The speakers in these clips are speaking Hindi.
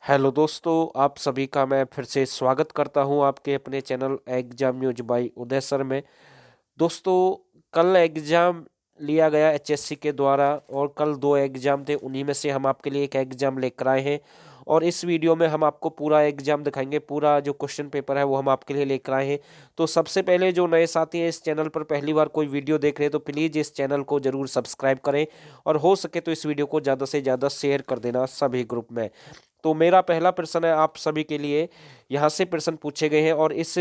हेलो दोस्तों, आप सभी का मैं फिर से स्वागत करता हूं आपके अपने चैनल एग्जाम न्यूज बाय उदय सर में। दोस्तों, कल एग्जाम लिया गया एचएससी के द्वारा और कल दो एग्जाम थे, उन्हीं में से हम आपके लिए एक एग्जाम लेकर आए हैं। और इस वीडियो में हम आपको पूरा एग्जाम दिखाएंगे, पूरा जो क्वेश्चन पेपर है वो हम आपके लिए लेकर आए हैं। तो सबसे पहले जो नए साथी हैं इस चैनल पर पहली बार कोई वीडियो देख रहे हैं तो प्लीज़ इस चैनल को जरूर सब्सक्राइब करें और हो सके तो इस वीडियो को ज़्यादा से ज़्यादा शेयर कर देना सभी ग्रुप में। तो मेरा पहला प्रश्न है आप सभी के लिए, यहाँ से प्रश्न पूछे गए हैं और इस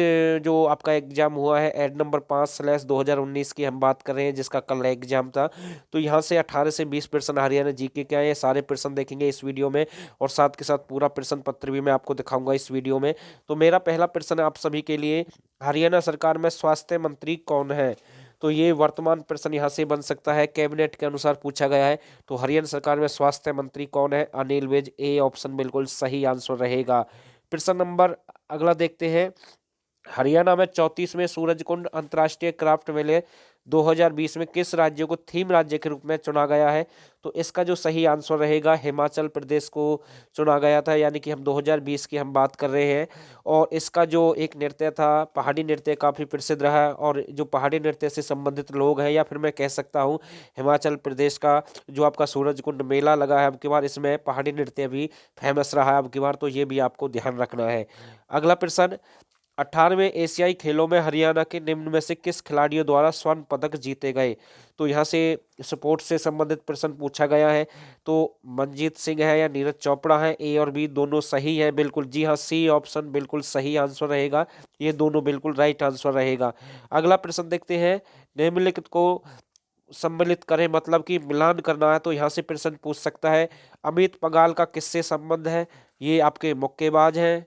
जो आपका एग्जाम हुआ है एड नंबर 5/2019 की हम बात कर रहे हैं, जिसका कल एग्जाम था। तो यहाँ से 18 से 20 प्रश्न हरियाणा जीके के आए हैं, सारे प्रश्न देखेंगे इस वीडियो में और साथ के साथ पूरा प्रश्न पत्र भी मैं आपको दिखाऊंगा इस वीडियो में। तो मेरा पहला प्रश्न है आप सभी के लिए, हरियाणा सरकार में स्वास्थ्य मंत्री कौन है? तो ये वर्तमान प्रश्न यहाँ से बन सकता है, कैबिनेट के अनुसार पूछा गया है। तो हरियाणा सरकार में स्वास्थ्य मंत्री कौन है? अनिल विज, ए ऑप्शन बिल्कुल सही आंसर रहेगा। प्रश्न नंबर अगला देखते हैं, हरियाणा में 34वें सूरजकुंड अंतर्राष्ट्रीय क्राफ्ट मेले 2020 में किस राज्य को थीम राज्य के रूप में चुना गया है? तो इसका जो सही आंसर रहेगा, हिमाचल प्रदेश को चुना गया था, यानी कि हम 2020 की हम बात कर रहे हैं। और इसका जो एक नृत्य था, पहाड़ी नृत्य, काफ़ी प्रसिद्ध रहा है और जो पहाड़ी नृत्य से संबंधित लोग हैं, या फिर मैं कह सकता हूँ हिमाचल प्रदेश का जो आपका सूरजकुंड मेला लगा है अब की बार, इसमें पहाड़ी नृत्य भी फेमस रहा है अब की बार, तो ये भी आपको ध्यान रखना है। अगला प्रश्न, 18वें एशियाई खेलों में हरियाणा के निम्न में से किस खिलाड़ियों द्वारा स्वर्ण पदक जीते गए? तो यहाँ से स्पोर्ट्स से संबंधित प्रश्न पूछा गया है। तो मनजीत सिंह है या नीरज चोपड़ा है? ए और बी दोनों सही है, बिल्कुल जी हाँ, सी ऑप्शन बिल्कुल सही आंसर रहेगा। ये दोनों बिल्कुल राइट आंसर रहेगा। अगला प्रश्न देखते हैं, निम्नलिखित को सम्मिलित करें, मतलब कि मिलान करना है। तो यहाँ से प्रश्न पूछ सकता है, अमित पंघाल का किससे संबंध है? ये आपके मुक्केबाज हैं।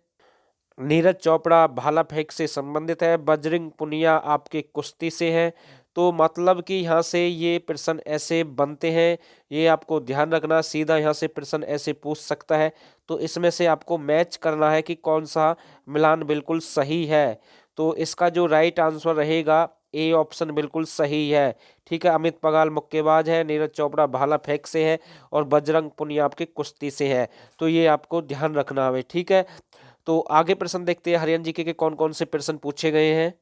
नीरज चोपड़ा भाला फेंक से संबंधित है। बजरंग पुनिया आपके कुश्ती से है। तो मतलब कि यहाँ से ये प्रश्न ऐसे बनते हैं, ये आपको ध्यान रखना, सीधा यहाँ से प्रश्न ऐसे पूछ सकता है। तो इसमें से आपको मैच करना है कि कौन सा मिलान बिल्कुल सही है। तो इसका जो राइट आंसर रहेगा, ए ऑप्शन बिल्कुल सही है। ठीक है, अमित पंघाल मुक्केबाज है, नीरज चोपड़ा भाला फेंक से है और बजरंग पुनिया आपके कुश्ती से है। तो ये आपको ध्यान रखना है, ठीक है। तो आगे प्रश्न देखते हैं, हरियाणा जीके के कौन कौन से प्रश्न पूछे गए हैं।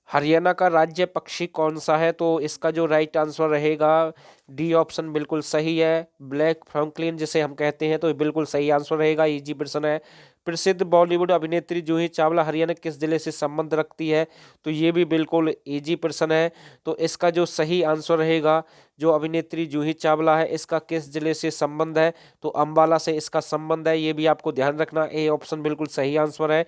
हरियाणा का राज्य पक्षी कौन सा है? तो इसका जो राइट आंसर रहेगा, डी ऑप्शन बिल्कुल सही है, ब्लैक फ्रैंकलिन जिसे हम कहते हैं। तो ये बिल्कुल सही आंसर रहेगा, इजी प्रश्न है। प्रसिद्ध बॉलीवुड अभिनेत्री जूही चावला हरियाणा किस जिले से संबंध रखती है? तो ये भी बिल्कुल इजी प्रश्न है। तो इसका जो सही आंसर रहेगा, जो अभिनेत्री जूही चावला है, इसका किस जिले से संबंध है? तो अंबाला से इसका संबंध है, ये भी आपको ध्यान रखना, ए ऑप्शन बिल्कुल सही आंसर है।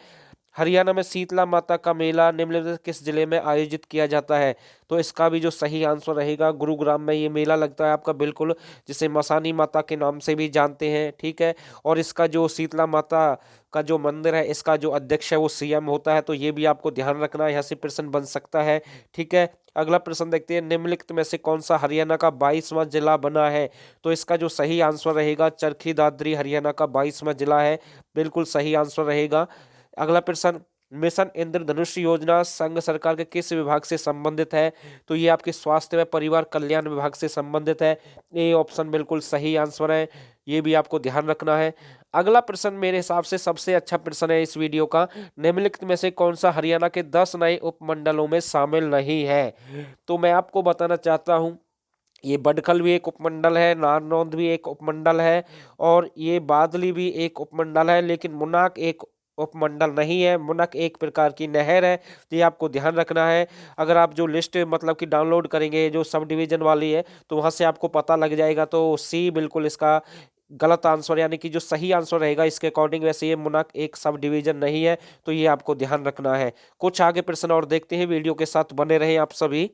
हरियाणा में शीतला माता का मेला निम्नलिखित किस जिले में आयोजित किया जाता है? तो इसका भी जो सही आंसर रहेगा, गुरुग्राम में ये मेला लगता है आपका, बिल्कुल, जिसे मसानी माता के नाम से भी जानते हैं, ठीक है। और इसका जो शीतला माता का जो मंदिर है, इसका जो अध्यक्ष है वो सीएम होता है। तो ये भी आपको ध्यान रखना है, यहाँ से प्रश्न बन सकता है, ठीक है। अगला प्रश्न देखते हैं, निम्नलिखित में से कौन सा हरियाणा का 22वां जिला बना है? तो इसका जो सही आंसर रहेगा, चरखी दादरी हरियाणा का 22वां जिला है, बिल्कुल सही आंसर रहेगा। अगला प्रश्न, मिशन इंद्रधनुष योजना संघ सरकार के किस विभाग से संबंधित है? तो ये आपके स्वास्थ्य व परिवार कल्याण विभाग से संबंधित है, ए ऑप्शन बिल्कुल सही आंसर है, ये भी आपको ध्यान रखना है। अगला प्रश्न मेरे हिसाब से सबसे अच्छा प्रश्न है इस वीडियो का, निम्नलिखित में से कौन सा हरियाणा के 10 नए उपमंडलों में शामिल नहीं है? तो मैं आपको बताना चाहता हूँ, ये बडखल भी एक उपमंडल है, नारनौंद भी एक उपमंडल है और ये बादली भी एक उपमंडल है, लेकिन मुनाक एक उपमंडल नहीं है। मुनक एक प्रकार की नहर है, तो ये आपको ध्यान रखना है। अगर आप जो लिस्ट मतलब कि डाउनलोड करेंगे जो सब डिवीजन वाली है, तो वहां से आपको पता लग जाएगा। तो सी बिल्कुल इसका गलत आंसर, यानी कि जो सही आंसर रहेगा इसके अकॉर्डिंग, वैसे ये मुनक एक सब डिवीजन नहीं है, तो ये आपको ध्यान रखना है। कुछ आगे प्रश्न और देखते हैं, वीडियो के साथ बने रहे आप सभी।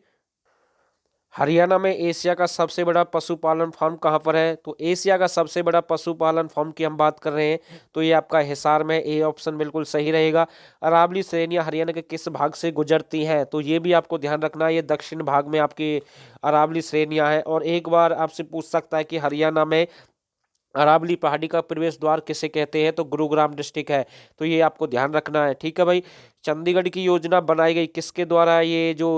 हरियाणा में एशिया का सबसे बड़ा पशुपालन फार्म कहाँ पर है? तो एशिया का सबसे बड़ा पशुपालन फार्म की हम बात कर रहे हैं, तो ये आपका हिसार में, ए ऑप्शन बिल्कुल सही रहेगा। अरावली श्रेणियां हरियाणा के किस भाग से गुजरती हैं? तो ये भी आपको ध्यान रखना है, ये दक्षिण भाग में आपकी अरावली श्रेणियां हैं। और एक बार आपसे पूछ सकता है कि हरियाणा में अरावली पहाड़ी का प्रवेश द्वार किसे कहते हैं? तो गुरुग्राम डिस्ट्रिक्ट है, तो ये आपको ध्यान रखना है, ठीक है भाई। चंडीगढ़ की योजना बनाई गई किसके द्वारा? ये जो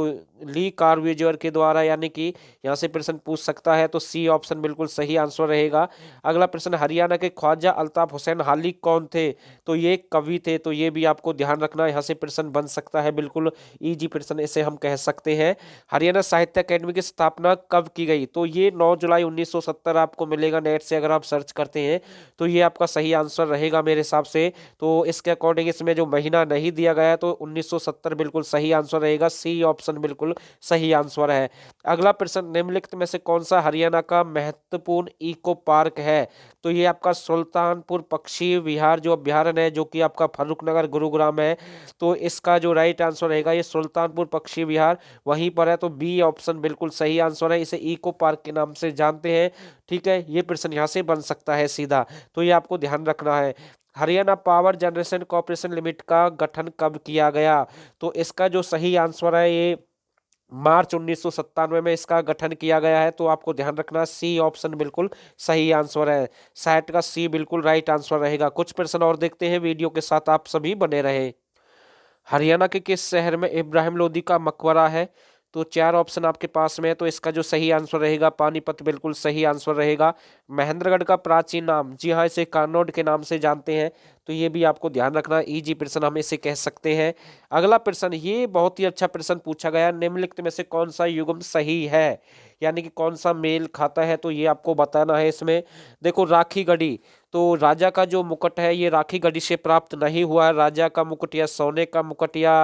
ली कार्बूजियर के द्वारा, यानी कि यहाँ से प्रश्न पूछ सकता है, तो सी ऑप्शन बिल्कुल सही आंसर रहेगा। अगला प्रश्न, हरियाणा के ख्वाजा अल्ताफ हुसैन हाली कौन थे? तो ये कवि थे, तो ये भी आपको ध्यान रखना, यहाँ से प्रश्न बन सकता है, बिल्कुल इजी प्रश्न इसे हम कह सकते हैं। हरियाणा साहित्य अकेडमी की स्थापना कब की गई? तो ये 9 जुलाई 1970 आपको मिलेगा नेट से अगर आप सर्च करते हैं, तो ये आपका सही आंसर रहेगा मेरे हिसाब से। तो इसके अकॉर्डिंग इसमें जो महीना नहीं दिया गया है, तो 1970 बिल्कुल सही आंसर रहेगा, सी ऑप्शन बिल्कुल सही आंसर है। अगला प्रश्न, निम्नलिखित में से कौन सा हरियाणा का महत्वपूर्ण इको पार्क है? तो ये आपका सुल्तानपुर पक्षी विहार जो अभ्यारण्य है, जो कि आपका फर्रुखनगर गुरुग्राम है, तो इसका जो राइट आंसर रहेगा ये सुल्तानपुर पक्षी विहार वहीं पर है, तो बी ऑप्शन बिल्कुल सही आंसर है, इसे इको पार्क के नाम से जानते हैं। ठीक है, ये प्रश्न यहाँ से बन सकता है सीधा, तो ये आपको ध्यान रखना है। Haryana power generation corporation limited का गठन कब किया गया? तो इसका जो सही आंसर है ये मार्च 1997 में इसका गठन किया गया है, तो आपको ध्यान रखना, सी ऑप्शन बिल्कुल सही आंसर है, 60 का सी बिल्कुल राइट आंसर रहेगा। कुछ प्रश्न और देखते हैं, वीडियो के साथ आप सभी बने रहे। हरियाणा के किस शहर में इब्राहिम लोदी का मकबरा है? तो 4 ऑप्शन आपके पास में है, तो इसका जो सही आंसर रहेगा पानीपत बिल्कुल सही आंसर रहेगा। महेंद्रगढ़ का प्राचीन नाम, जी हाँ, इसे कानौड के नाम से जानते हैं, तो ये भी आपको ध्यान रखना, इजी प्रश्न हम इसे कह सकते हैं। अगला प्रश्न, ये बहुत ही अच्छा प्रश्न पूछा गया, निम्नलिखित में से कौन सा युग्म सही है, यानी कि कौन सा मेल खाता है, तो ये आपको बताना है इसमें। देखो, राखी गढ़ी, तो राजा का जो मुकुट है ये राखी गढ़ी से प्राप्त नहीं हुआ है। राजा का मुकुट या सोने का मुकुट या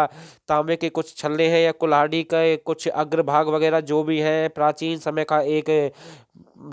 तांबे के कुछ छल्ले हैं या कुल्हाड़ी का कुछ अग्रभाग वगैरह जो भी है, प्राचीन समय का एक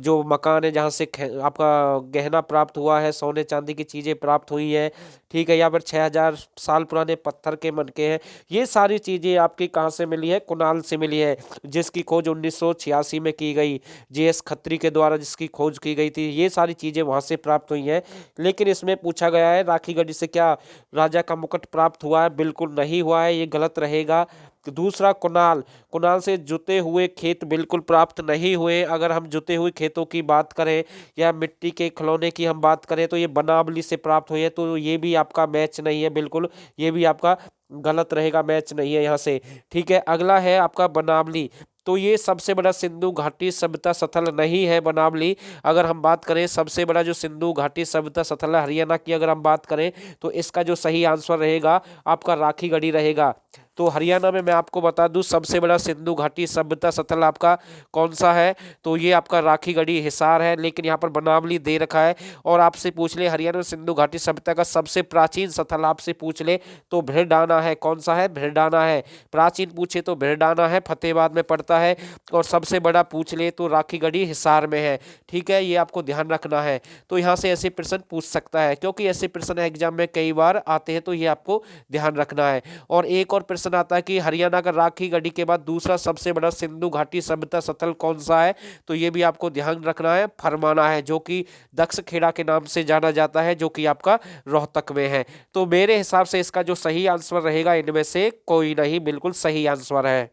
जो मकान है जहाँ से आपका गहना प्राप्त हुआ है, सोने चांदी की चीजें प्राप्त हुई है, ठीक है, या फिर 6000 साल पुराने पत्थर के मनके हैं, ये सारी चीजें आपकी कहाँ से मिली है? कुणाल से मिली है, जिसकी खोज 1986 में की गई, JS खत्री के द्वारा जिसकी खोज की गई थी, ये सारी चीजें वहां से प्राप्त हुई हैं। लेकिन इसमें पूछा गया है राखी गढ़ी से क्या राजा का मुकुट प्राप्त हुआ है? बिल्कुल नहीं हुआ है, ये गलत रहेगा। दूसरा, कुणाल, कुणाल से जुते हुए खेत बिल्कुल प्राप्त नहीं हुए। अगर हम जुते हुए खेतों की बात करें या मिट्टी के खिलौने की हम बात करें, तो ये बनावली से प्राप्त हुए, तो ये भी आपका मैच नहीं है, बिल्कुल ये भी आपका गलत रहेगा, मैच नहीं है यहाँ से। ठीक है, अगला है आपका बनावली, तो ये सबसे बड़ा सिंधु घाटी सभ्यता स्थल नहीं है बनावली। अगर हम बात करें सबसे बड़ा जो सिंधु घाटी सभ्यता स्थल है हरियाणा की, अगर हम बात करें, तो इसका जो सही आंसर रहेगा आपका राखी गढ़ी रहेगा। तो हरियाणा में मैं आपको बता दूं सबसे बड़ा सिंधु घाटी सभ्यता स्थल आपका कौन सा है? तो ये आपका राखी गढ़ी हिसार है, लेकिन यहाँ पर बनावली दे रखा है। और आपसे पूछ ले हरियाणा में सिंधु घाटी सभ्यता का सबसे प्राचीन स्थल आपसे पूछ ले तो भिड़डाना है। कौन सा है? भिड़डाना है। प्राचीन पूछे तो भिड़डाना है, फतेहाबाद में पड़ता है। और सबसे बड़ा पूछ ले तो राखी गढ़ी हिसार में है। ठीक है, ये आपको ध्यान रखना है। तो यहाँ से ऐसे प्रश्न पूछ सकता है, क्योंकि ऐसे प्रश्न एग्जाम में कई बार आते हैं, तो ये आपको ध्यान रखना है। और एक और प्रश्न आता है कि हरियाणा का राखी गढ़ी के बाद दूसरा सबसे बड़ा सिंधु घाटी सभ्यता स्थल कौन सा है? तो ये भी आपको ध्यान रखना है, फरमाना है, जो कि दक्ष खेड़ा के नाम से जाना जाता है, जो कि आपका रोहतक में है। तो मेरे हिसाब से इसका जो सही आंसर रहेगा इनमें से कोई नहीं, बिल्कुल सही आंसर है।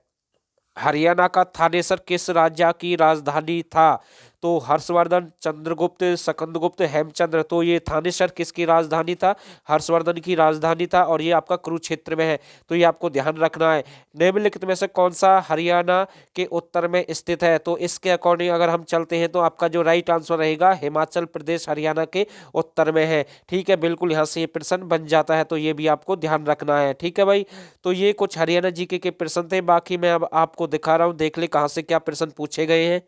हरियाणा का थानेसर किस राजा की राजधानी था? तो हर्षवर्धन, चंद्रगुप्त, सकंदगुप्त, हेमचंद्र, तो ये थानेसर किसकी राजधानी था? हर्षवर्धन की राजधानी था, और ये आपका कुरुक्षेत्र में है, तो ये आपको ध्यान रखना है। निम्नलिखित में से कौन सा हरियाणा के उत्तर में स्थित है? तो इसके अकॉर्डिंग अगर हम चलते हैं तो आपका जो राइट आंसर रहेगा हिमाचल प्रदेश हरियाणा के उत्तर में है। ठीक है, बिल्कुल यहाँ से ये प्रश्न बन जाता है, तो ये भी आपको ध्यान रखना है। ठीक है भाई, तो ये कुछ हरियाणा जीके के प्रश्न थे, बाकी मैं अब आपको दिखा रहा हूँ, देख ले कहाँ से क्या प्रश्न पूछे गए हैं।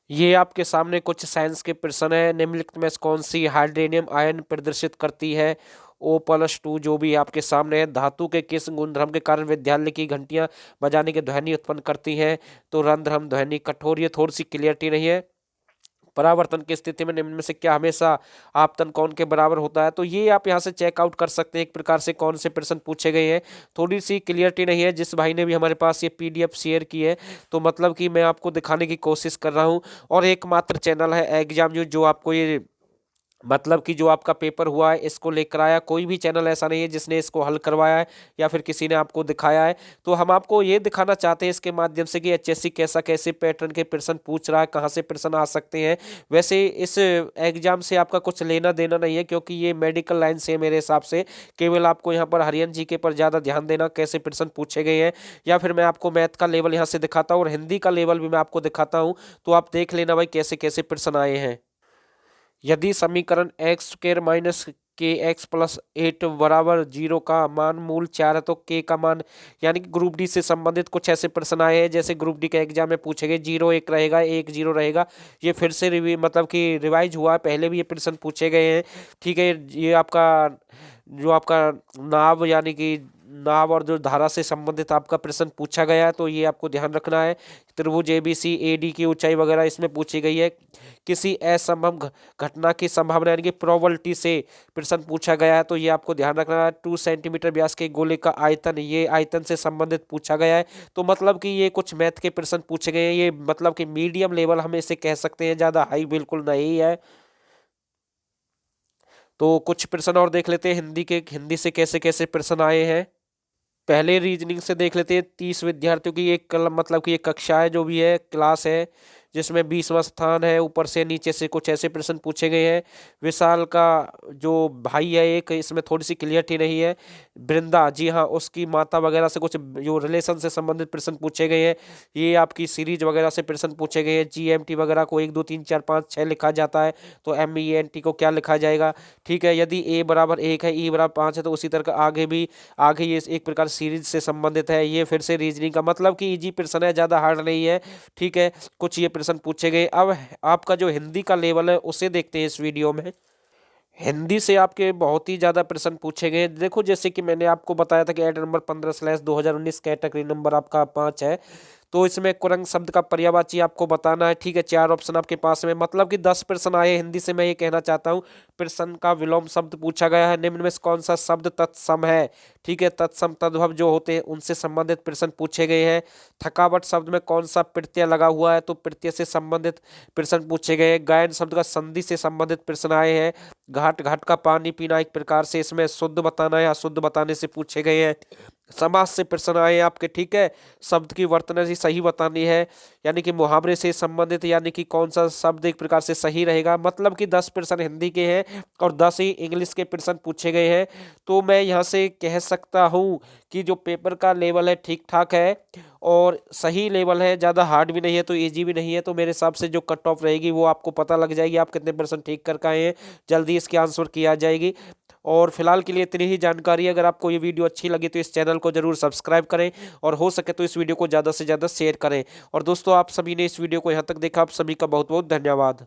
ये आपके सामने कुछ साइंस के प्रश्न है। निम्नलिखित में से कौन सी हाइड्रोनियम आयन प्रदर्शित करती है? O+2 जो भी आपके सामने है। धातु के किस गुणधर्म के कारण विद्यालय की घंटियां बजाने की ध्वनि उत्पन्न करती हैं? तो रंध्रम ध्वनि। कठोर, ये थोड़ी सी क्लियरिटी नहीं है। परावर्तन की स्थिति में निम्न में से क्या हमेशा आपतन कौन के बराबर होता है? तो ये आप यहाँ से चेकआउट कर सकते हैं एक प्रकार से कौन से प्रश्न पूछे गए हैं। थोड़ी सी क्लियरिटी नहीं है, जिस भाई ने भी हमारे पास ये PDF शेयर की है, तो मतलब कि मैं आपको दिखाने की कोशिश कर रहा हूँ। और एकमात्र चैनल है एग्जाम न्यूज जो आपको ये मतलब कि जो आपका पेपर हुआ है इसको लेकर आया, कोई भी चैनल ऐसा नहीं है जिसने इसको हल करवाया है या फिर किसी ने आपको दिखाया है। तो हम आपको ये दिखाना चाहते हैं इसके माध्यम से कि एचएससी कैसा कैसे पैटर्न के प्रश्न पूछ रहा है, कहाँ से प्रश्न आ सकते हैं। वैसे इस एग्जाम से आपका कुछ लेना देना नहीं है, क्योंकि ये मेडिकल लाइन से है मेरे हिसाब से। केवल आपको यहाँ पर हरियन जीके पर ज़्यादा ध्यान देना, कैसे प्रश्न पूछे गए हैं। या फिर मैं आपको मैथ का लेवल यहाँ से दिखाता हूँ और हिंदी का लेवल भी मैं आपको दिखाता हूँ, तो आप देख लेना भाई कैसे कैसे प्रश्न आए हैं। यदि समीकरण एक्स स्क्र माइनस के एक्स प्लस 8 बराबर 0 का मान मूल 4 है, तो के का मान, यानी कि ग्रुप डी से संबंधित कुछ ऐसे प्रश्न आए हैं जैसे ग्रुप डी का एग्जाम में पूछे गए। 0 1 रहेगा, 1 0 रहेगा। ये फिर से मतलब कि रिवाइज हुआ है, पहले भी ये प्रश्न पूछे गए हैं। ठीक है, ये आपका जो आपका नाभ यानी कि नाभ और जो धारा से संबंधित आपका प्रश्न पूछा गया है, तो ये आपको ध्यान रखना है। त्रिभुज एबीसी एडी की ऊंचाई वगैरह इसमें पूछी गई है। किसी असंभव घटना की संभावना यानी कि प्रोबेबिलिटी से प्रश्न पूछा गया है, तो ये आपको ध्यान रखना है। 2 सेंटीमीटर व्यास के गोले का आयतन, ये आयतन से संबंधित पूछा गया है। तो मतलब कि ये कुछ मैथ के प्रश्न पूछे गए हैं। ये मतलब कि मीडियम लेवल हम इसे कह सकते हैं, ज़्यादा हाई बिल्कुल नहीं है। तो कुछ प्रश्न और देख लेते हैं हिंदी के, हिंदी से कैसे कैसे प्रश्न आए हैं। पहले रीजनिंग से देख लेते हैं। 30 विद्यार्थियों की एक मतलब कि एक कक्षा है, जो भी है क्लास है, जिसमें 20वां स्थान है। ऊपर से नीचे से कुछ ऐसे प्रश्न पूछे गए हैं। विशाल का जो भाई है एक, इसमें थोड़ी सी क्लियरिटी नहीं है। वृंदा, जी हाँ, उसकी माता वगैरह से कुछ जो रिलेशन से संबंधित प्रश्न पूछे गए हैं। ये आपकी सीरीज वगैरह से प्रश्न पूछे गए हैं। जीएमटी वगैरह को 1 2 3 4 5 6 लिखा जाता है, तो MENT को क्या लिखा जाएगा। ठीक है, यदि A बराबर 1 है, E बराबर 5 है, तो उसी तरह आगे भी आगे ये एक प्रकार सीरीज से संबंधित है। ये फिर से रीजनिंग का मतलब कि इजी प्रश्न है, ज़्यादा हार्ड नहीं है। ठीक है, कुछ ये प्रश्न पूछे गए। अब आपका जो हिंदी का लेवल है उसे देखते हैं इस वीडियो में। हिंदी से आपके बहुत ही ज़्यादा प्रश्न पूछे गए। देखो, जैसे कि मैंने आपको बताया था कि ऐड नंबर 15/2019 कैटेगरी नंबर आपका 5 है, तो इसमें कुरंग शब्द का पर्यायवाची आपको बताना है। ठीक है, 4 ऑप्शन आपके पास में, मतलब कि 10 प्रश्न आए हिंदी से। मैं ये कहना चाहता हूँ, प्रश्न का विलोम शब्द पूछा गया है। निम्न में से कौन सा शब्द तत्सम है। ठीक है, तत्सम तद्भव जो होते हैं उनसे संबंधित प्रश्न पूछे गए हैं। थकावट शब्द में कौन सा प्रत्यय लगा हुआ है, तो प्रत्यय से संबंधित प्रश्न पूछे गए। गायन शब्द का संधि से संबंधित प्रश्न आए हैं। घाट घाट का पानी पीना एक प्रकार से इसमें शुद्ध बताना है, अशुद्ध बताने से पूछे गए हैं। समास से प्रश्न आए आपके। ठीक है, शब्द की वर्तनी सही बतानी है, यानी कि मुहावरे से संबंधित, यानी कि कौन सा शब्द एक प्रकार से सही रहेगा। मतलब कि 10 प्रश्न हिंदी के हैं और 10 ही इंग्लिश के प्रश्न पूछे गए हैं। तो मैं यहाँ से कह सकता हूँ कि जो पेपर का लेवल है ठीक ठाक है और सही लेवल है, ज़्यादा हार्ड भी नहीं है तो इजी भी नहीं है। तो मेरे हिसाब से जो कट ऑफ रहेगी वो आपको पता लग जाएगी, आप कितने परसेंट ठीक कर के आए हैं। जल्दी इसकी आंसर की आ जाएगी। और फिलहाल के लिए इतनी ही जानकारी। अगर आपको ये वीडियो अच्छी लगी तो इस चैनल को जरूर सब्सक्राइब करें और हो सके तो इस वीडियो को ज़्यादा से ज़्यादा शेयर करें। और दोस्तों, आप सभी ने इस वीडियो को यहाँ तक देखा, आप सभी का बहुत बहुत धन्यवाद।